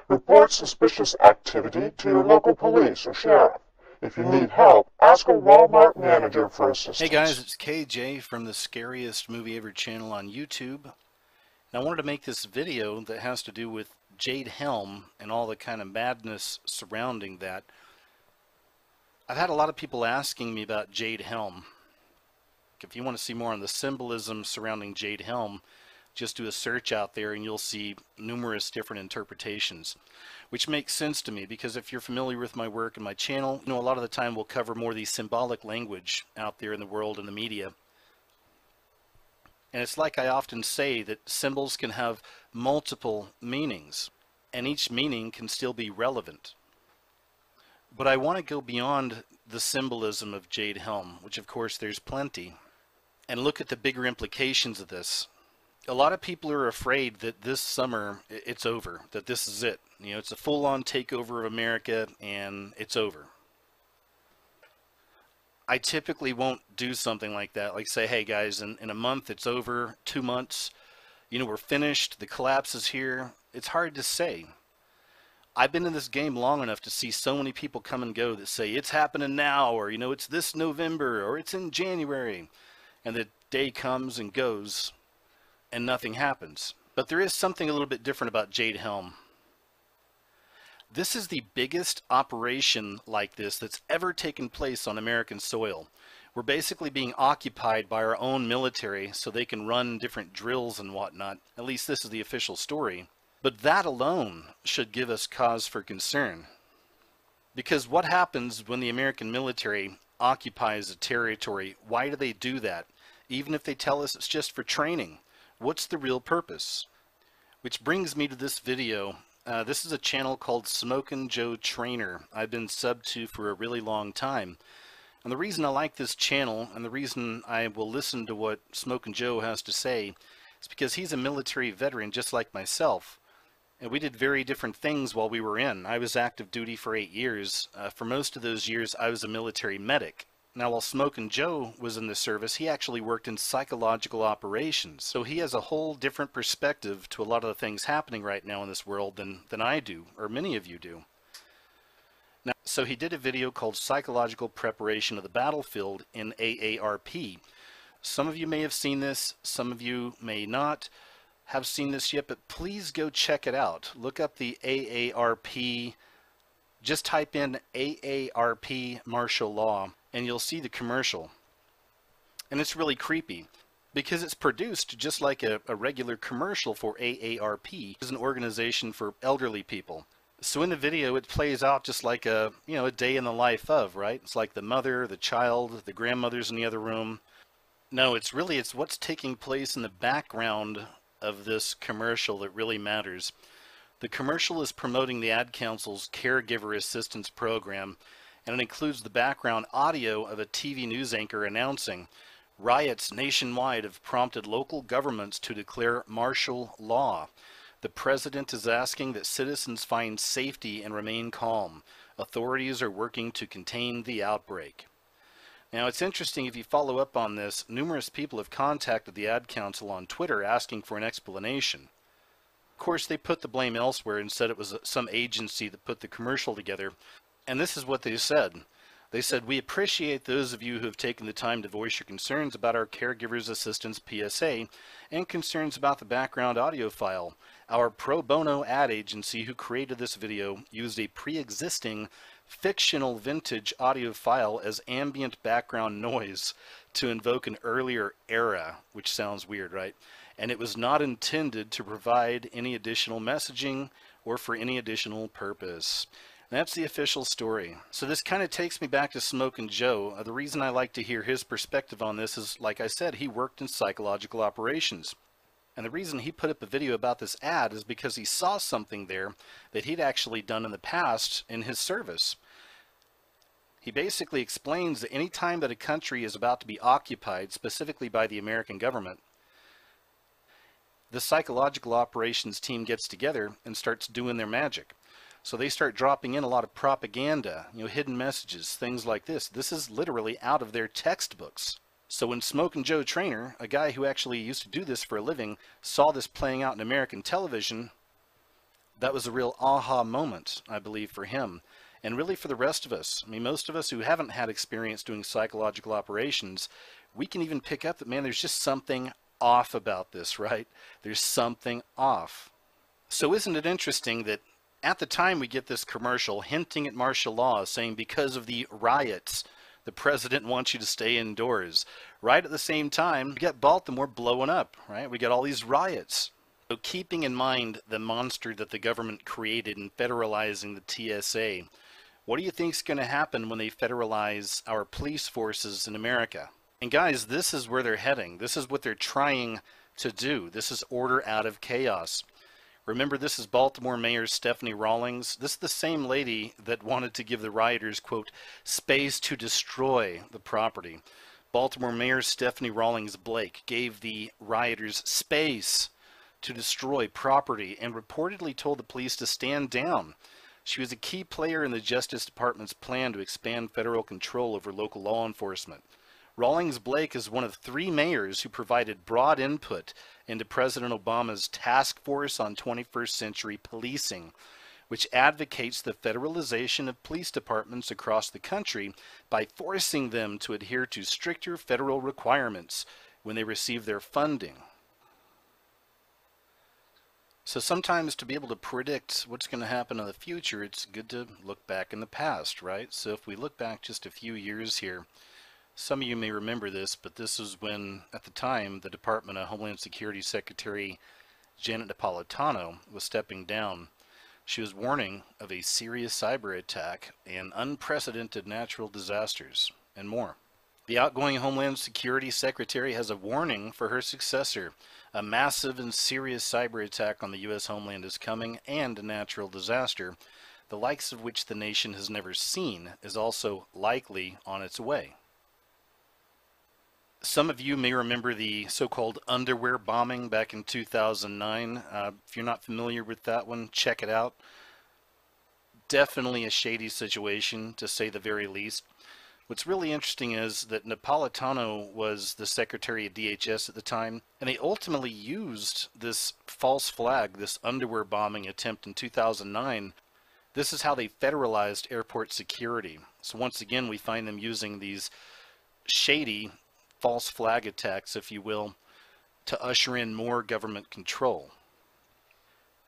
Report suspicious activity to your local police or sheriff. If you need help, ask a Walmart manager for assistance. Hey guys, it's KJ from the Scariest Movie Ever channel on YouTube. And I wanted to make this video that has to do with Jade Helm and all the kind of madness surrounding that. I've had a lot of people asking me about Jade Helm. If you want to see more on the symbolism surrounding Jade Helm, just do a search out there and you'll see numerous different interpretations, which makes sense to me because if you're familiar with my work and my channel, you know a lot of the time we'll cover more of the symbolic language out there in the world and the media. And it's like I often say that symbols can have multiple meanings and each meaning can still be relevant. But I want to go beyond the symbolism of Jade Helm, which of course there's plenty, and look at the bigger implications of this. A lot of people are afraid that this summer it's over, that this is it. You know, it's a full-on takeover of America and it's over. I typically won't do something like that, like say, hey guys, in a month it's over, 2 months, you know, we're finished, the collapse is here. It's hard to say. I've been in this game long enough to see so many people come and go that say it's happening now, or you know, it's this November, or it's in January, and the day comes and goes and nothing happens. But there is something a little bit different about Jade Helm. This is the biggest operation like this that's ever taken place on American soil. We're basically being occupied by our own military so they can run different drills and whatnot. At least this is the official story. But that alone should give us cause for concern. Because what happens when the American military occupies a territory? Why do they do that? Even if they tell us it's just for training. What's the real purpose? Which brings me to this video. This is a channel called Smokin' Joe Trainer. I've been subbed to for a really long time. And the reason I like this channel and the reason I will listen to what Smokin' Joe has to say is because he's a military veteran just like myself. And we did very different things while we were in. I was active duty for 8 years. For most of those years, I was a military medic. Now, while Smokin' Joe was in the service, he actually worked in psychological operations. So he has a whole different perspective to a lot of the things happening right now in this world than I do, or many of you do. Now, so he did a video called Psychological Preparation of the Battlefield in AARP. Some of you may have seen this, some of you may not have seen this yet, but please go check it out. Look up the AARP, just type in AARP martial law, and you'll see the commercial. And it's really creepy because it's produced just like a regular commercial for AARP. It's an organization for elderly people. So in the video it plays out just like a day in the life of, right? It's like the mother, the child, the grandmother's in the other room. No, it's what's taking place in the background of this commercial that really matters. The commercial is promoting the Ad Council's Caregiver Assistance Program, and it includes the background audio of a TV news anchor announcing, "Riots nationwide have prompted local governments to declare martial law. The president is asking that citizens find safety and remain calm. Authorities are working to contain the outbreak." Now it's interesting, if you follow up on this, numerous people have contacted the Ad Council on Twitter asking for an explanation. Of course, they put the blame elsewhere and said it was some agency that put the commercial together. And this is what they said. They said, "We appreciate those of you who have taken the time to voice your concerns about our Caregivers Assistance PSA and concerns about the background audio file. Our pro bono ad agency who created this video used a pre-existing fictional vintage audio file as ambient background noise to invoke an earlier era," which sounds weird, right? "And it was not intended to provide any additional messaging or for any additional purpose." And that's the official story. So this kind of takes me back to Smokin' Joe. The reason I like to hear his perspective on this is, like I said, he worked in psychological operations. And the reason he put up a video about this ad is because he saw something there that he'd actually done in the past in his service. He basically explains that any time that a country is about to be occupied, specifically by the American government, the psychological operations team gets together and starts doing their magic. So they start dropping in a lot of propaganda, hidden messages, things like this. This is literally out of their textbooks. So when Smokin' Joe Trainer, a guy who actually used to do this for a living, saw this playing out in American television, That was a real aha moment, I believe, for him. And really for the rest of us. I mean, most of us who haven't had experience doing psychological operations, we can even pick up that, man, there's just something off about this, right? There's something off. So isn't it interesting that at the time we get this commercial hinting at martial law, saying because of the riots, the president wants you to stay indoors. Right at the same time, we got Baltimore blowing up, right? We got all these riots. So keeping in mind the monster that the government created in federalizing the TSA, what do you think is going to happen when they federalize our police forces in America? And guys, this is where they're heading. This is what they're trying to do. This is order out of chaos. Remember, this is Baltimore Mayor Stephanie Rawlings. This is the same lady that wanted to give the rioters, quote, space to destroy the property. Baltimore Mayor Stephanie Rawlings Blake gave the rioters space to destroy property and reportedly told the police to stand down. She was a key player in the Justice Department's plan to expand federal control over local law enforcement. Rawlings Blake is one of 3 mayors who provided broad input into President Obama's Task Force on 21st Century Policing, which advocates the federalization of police departments across the country by forcing them to adhere to stricter federal requirements when they receive their funding. So sometimes to be able to predict what's going to happen in the future, it's good to look back in the past, right? So if we look back just a few years here, some of you may remember this, but this was when, at the time, the Department of Homeland Security Secretary Janet Napolitano was stepping down. She was warning of a serious cyber attack and unprecedented natural disasters, and more. The outgoing Homeland Security Secretary has a warning for her successor. A massive and serious cyber attack on the U.S. homeland is coming, and a natural disaster, the likes of which the nation has never seen, is also likely on its way. Some of you may remember the so-called underwear bombing back in 2009. If you're not familiar with that one, check it out. Definitely a shady situation, to say the very least. What's really interesting is that Napolitano was the Secretary of DHS at the time, and they ultimately used this false flag, this underwear bombing attempt in 2009. This is how they federalized airport security. So once again, we find them using these shady false flag attacks, if you will, to usher in more government control.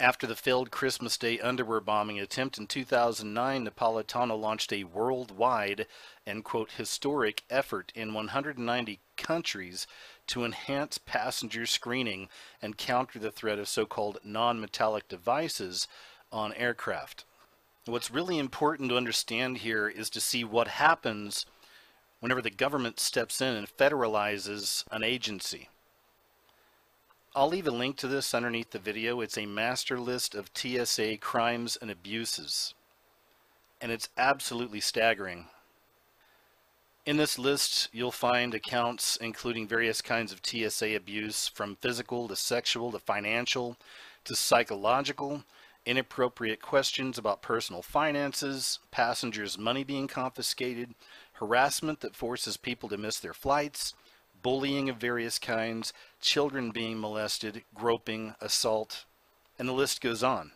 After the failed Christmas Day underwear bombing attempt in 2009, Napolitano launched a worldwide and, quote, historic effort in 190 countries to enhance passenger screening and counter the threat of so-called non-metallic devices on aircraft. What's really important to understand here is to see what happens whenever the government steps in and federalizes an agency. I'll leave a link to this underneath the video. It's a master list of TSA crimes and abuses, and it's absolutely staggering. In this list, you'll find accounts including various kinds of TSA abuse, from physical to sexual to financial to psychological, inappropriate questions about personal finances, passengers' money being confiscated, harassment that forces people to miss their flights, bullying of various kinds, children being molested, groping, assault, and the list goes on.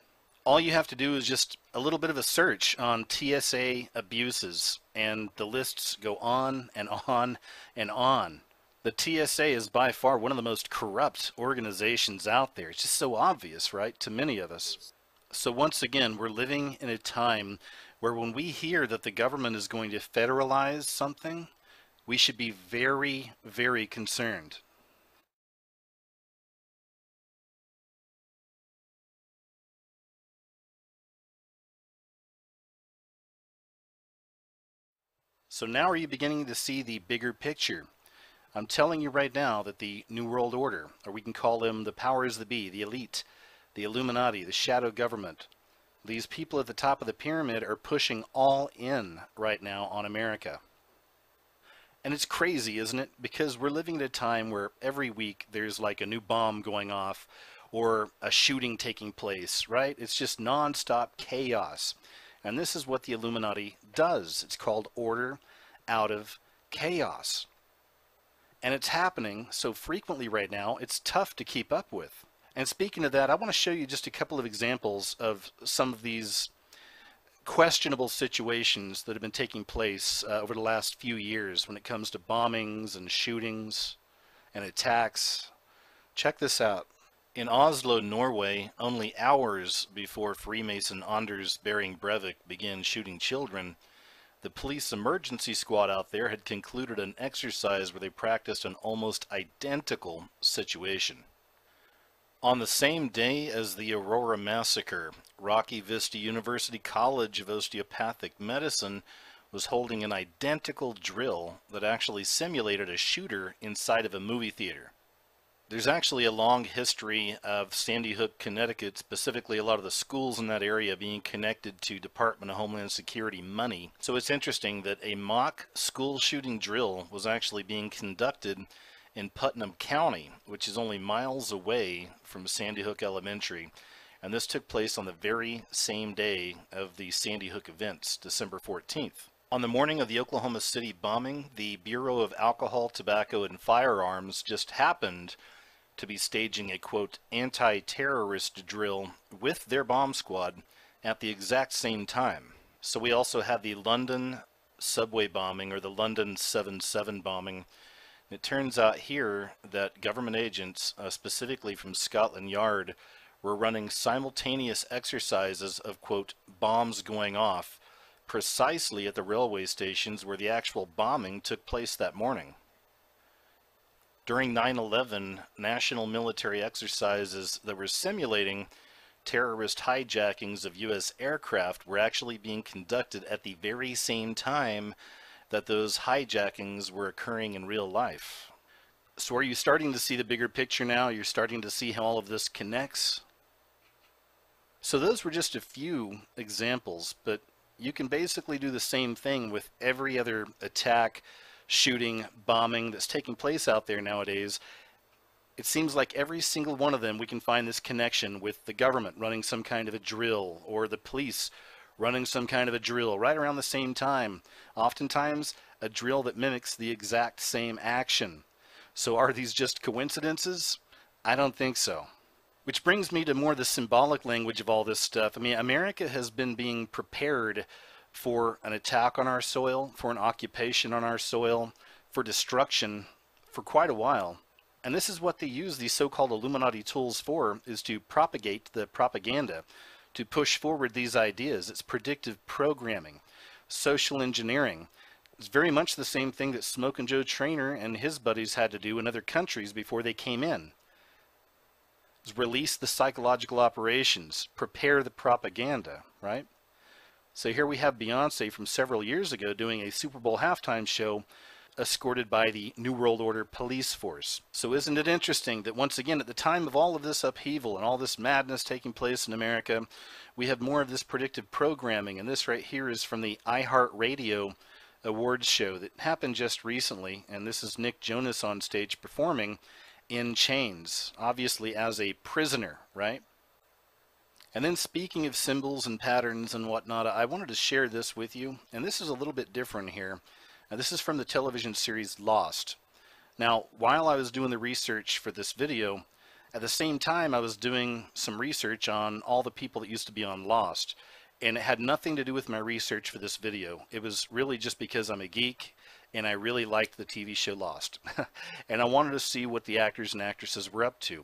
All you have to do is just a little bit of a search on TSA abuses, and the lists go on and on and on. The TSA is by far one of the most corrupt organizations out there. It's just so obvious, right, to many of us. So once again, we're living in a time where when we hear that the government is going to federalize something, we should be very, very concerned. So now are you beginning to see the bigger picture? I'm telling you right now that the New World Order, or we can call them the powers that be, the elite, the Illuminati, the shadow government, these people at the top of the pyramid are pushing all in right now on America. And it's crazy, isn't it? Because we're living at a time where every week there's like a new bomb going off or a shooting taking place, right? It's just non-stop chaos. And this is what the Illuminati does. It's called order out of chaos. And it's happening so frequently right now, it's tough to keep up with. And speaking of that, I want to show you just a couple of examples of some of these questionable situations that have been taking place over the last few years when it comes to bombings and shootings and attacks. Check this out. In Oslo, Norway, only hours before Freemason Anders Behring Breivik began shooting children, the police emergency squad out there had concluded an exercise where they practiced an almost identical situation. On the same day as the Aurora massacre, Rocky Vista University College of Osteopathic Medicine was holding an identical drill that actually simulated a shooter inside of a movie theater. There's actually a long history of Sandy Hook, Connecticut, specifically a lot of the schools in that area being connected to Department of Homeland Security money. So it's interesting that a mock school shooting drill was actually being conducted in Putnam County, which is only miles away from Sandy Hook Elementary. And this took place on the very same day of the Sandy Hook events, December 14th. On the morning of the Oklahoma City bombing, the Bureau of Alcohol, Tobacco, and Firearms just happened to be staging a, quote, anti-terrorist drill with their bomb squad at the exact same time. So we also had the London subway bombing, or the London 7/7 bombing. It turns out here that government agents, specifically from Scotland Yard, were running simultaneous exercises of, quote, bombs going off precisely at the railway stations where the actual bombing took place that morning. During 9/11, national military exercises that were simulating terrorist hijackings of U.S. aircraft were actually being conducted at the very same time that those hijackings were occurring in real life. So are you starting to see the bigger picture now? You're starting to see how all of this connects? So those were just a few examples, but you can basically do the same thing with every other attack, shooting, bombing that's taking place out there nowadays. It seems like every single one of them we can find this connection with the government running some kind of a drill, or the police running some kind of a drill right around the same time. Oftentimes a drill that mimics the exact same action. So are these just coincidences? I don't think so. Which brings me to more the symbolic language of all this stuff. I mean, America has been being prepared for an attack on our soil, for an occupation on our soil, for destruction for quite a while. And this is what they use these so-called Illuminati tools for, is to propagate the propaganda, to push forward these ideas. It's predictive programming, social engineering. It's very much the same thing that Smokin' Joe Trainer and his buddies had to do in other countries before they came in. It's release the psychological operations, prepare the propaganda, right? So here we have Beyonce from several years ago doing a Super Bowl halftime show escorted by the New World Order police force. So isn't it interesting that once again, at the time of all of this upheaval and all this madness taking place in America, we have more of this predictive programming. And this right here is from the iHeartRadio awards show that happened just recently. And this is Nick Jonas on stage performing in chains, obviously as a prisoner, right? And then speaking of symbols and patterns and whatnot, I wanted to share this with you. And this is a little bit different here. Now, this is from the television series Lost. Now, while I was doing the research for this video, at the same time I was doing some research on all the people that used to be on Lost. And it had nothing to do with my research for this video. It was really just because I'm a geek and I really liked the TV show Lost. And I wanted to see what the actors and actresses were up to.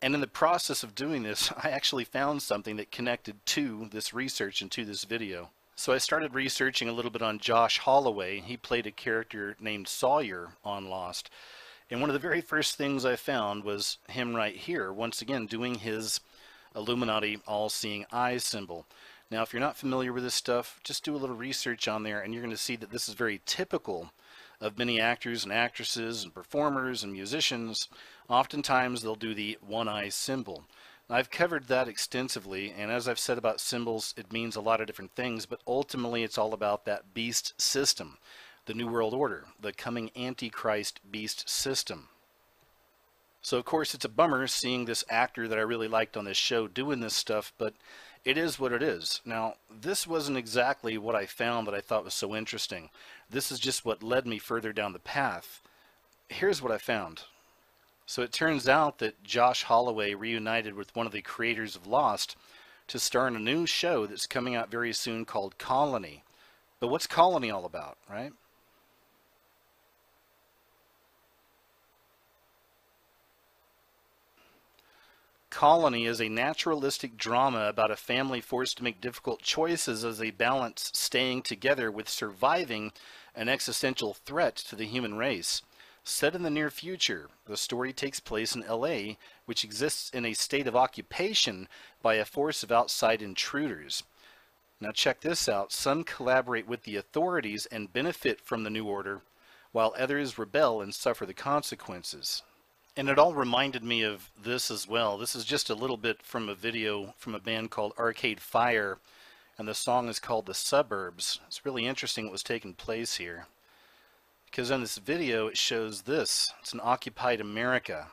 And in the process of doing this, I actually found something that connected to this research and to this video. So I started researching a little bit on Josh Holloway. He played a character named Sawyer on Lost. And one of the very first things I found was him right here, once again doing his Illuminati all-seeing eye symbol. Now, if you're not familiar with this stuff, just do a little research on there and you're going to see that this is very typical of many actors and actresses and performers and musicians. Oftentimes they'll do the one-eye symbol. I've covered that extensively, and as I've said about symbols, it means a lot of different things, but ultimately it's all about that beast system, the New World Order, the coming Antichrist beast system. So of course it's a bummer seeing this actor that I really liked on this show doing this stuff, but it is what it is. Now, this wasn't exactly what I found that I thought was so interesting. This is just what led me further down the path. Here's what I found. So it turns out that Josh Holloway reunited with one of the creators of Lost to star in a new show that's coming out very soon called Colony. But what's Colony all about, right? Colony is a naturalistic drama about a family forced to make difficult choices as they balance staying together with surviving an existential threat to the human race. Set in the near future, the story takes place in LA, which exists in a state of occupation by a force of outside intruders. Now check this out. Some collaborate with the authorities and benefit from the new order, while others rebel and suffer the consequences. And it all reminded me of this as well. This is just a little bit from a video from a band called Arcade Fire, and the song is called The Suburbs. It's really interesting what was taking place here, because in this video it shows this. It's an occupied America.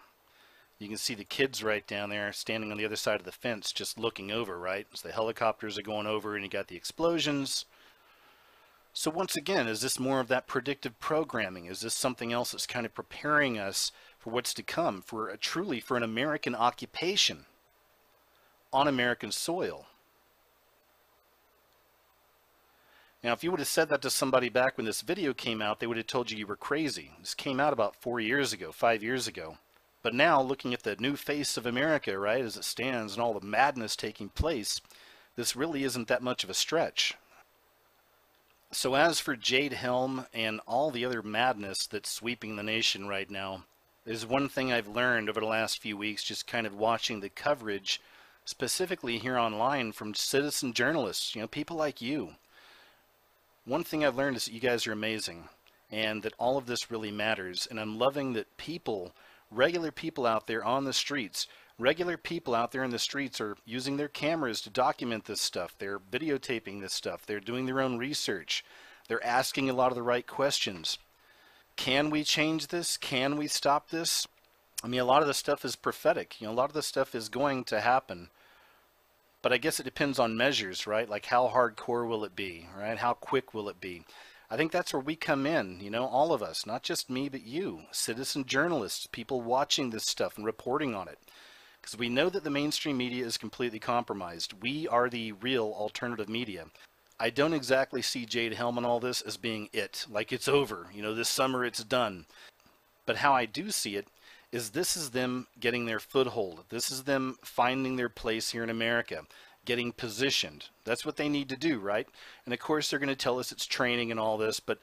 You can see the kids right down there standing on the other side of the fence just looking over, right? As the helicopters are going over and you got the explosions. So once again, is this more of that predictive programming? Is this something else that's kind of preparing us for what's to come, for truly for an American occupation on American soil? Now, if you would have said that to somebody back when this video came out, they would have told you were crazy. This came out about 4 years ago, 5 years ago. But now, looking at the new face of America, right, as it stands and all the madness taking place, this really isn't that much of a stretch. So as for Jade Helm and all the other madness that's sweeping the nation right now, there's one thing I've learned over the last few weeks, just kind of watching the coverage, specifically here online from citizen journalists, people like you. One thing I've learned is that you guys are amazing, and that all of this really matters, and I'm loving that people, regular people out there on the streets, regular people out there in the streets are using their cameras to document this stuff. They're videotaping this stuff. They're doing their own research. They're asking a lot of the right questions. Can we change this? Can we stop this? I mean, a lot of the stuff is prophetic. A lot of the stuff is going to happen. But I guess it depends on measures, right? Like how hardcore will it be, right? How quick will it be? I think that's where we come in, all of us, not just me, but you, citizen journalists, people watching this stuff and reporting on it. Because we know that the mainstream media is completely compromised. We are the real alternative media. I don't exactly see Jade Helm and all this as being it, like it's over, this summer it's done. But how I do see it is this is them getting their foothold. This is them finding their place here in America, getting positioned. That's what they need to do, right? And of course they're going to tell us it's training and all this, but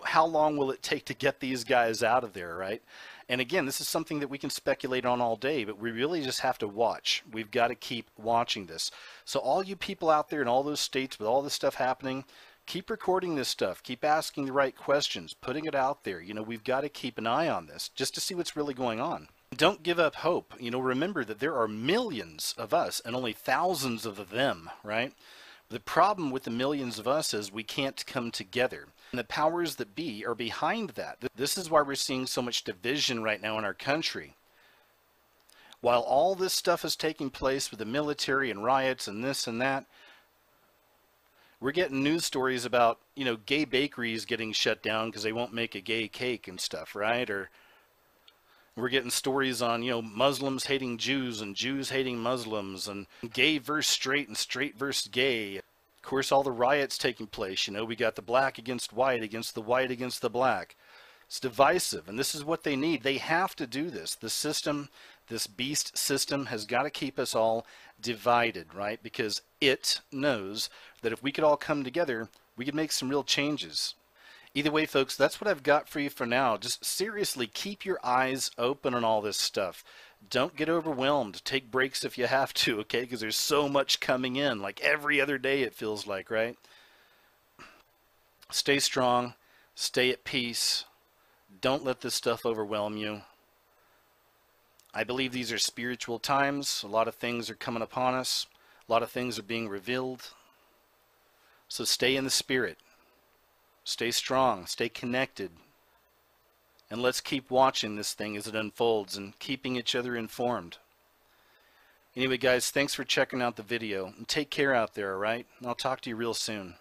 how long will it take to get these guys out of there, right? And again, this is something that we can speculate on all day, but we really just have to watch. We've got to keep watching this. So all you people out there in all those states with all this stuff happening, keep recording this stuff. Keep asking the right questions, putting it out there. We've got to keep an eye on this just to see what's really going on. Don't give up hope. Remember that there are millions of us and only thousands of them, right? The problem with the millions of us is we can't come together. And the powers that be are behind that. This is why we're seeing so much division right now in our country. While all this stuff is taking place with the military and riots and this and that, we're getting news stories about, gay bakeries getting shut down because they won't make a gay cake and stuff, right? Or we're getting stories on, Muslims hating Jews and Jews hating Muslims and gay versus straight and straight versus gay. Of course, all the riots taking place, we got the black against the white against the black. It's divisive, and this is what they need. They have to do this. The system, this beast system, has got to keep us all divided, right? Because it knows that if we could all come together, we could make some real changes. Either way, folks, that's what I've got for you for now. Just seriously keep your eyes open on all this stuff. Don't get overwhelmed. Take breaks if you have to, okay? Because there's so much coming in, like every other day it feels like, right? Stay strong. Stay at peace. Don't let this stuff overwhelm you. I believe these are spiritual times. A lot of things are coming upon us. A lot of things are being revealed. So stay in the spirit. Stay strong. Stay connected. And let's keep watching this thing as it unfolds and keeping each other informed. Anyway, guys, thanks for checking out the video. And take care out there, all right? And I'll talk to you real soon.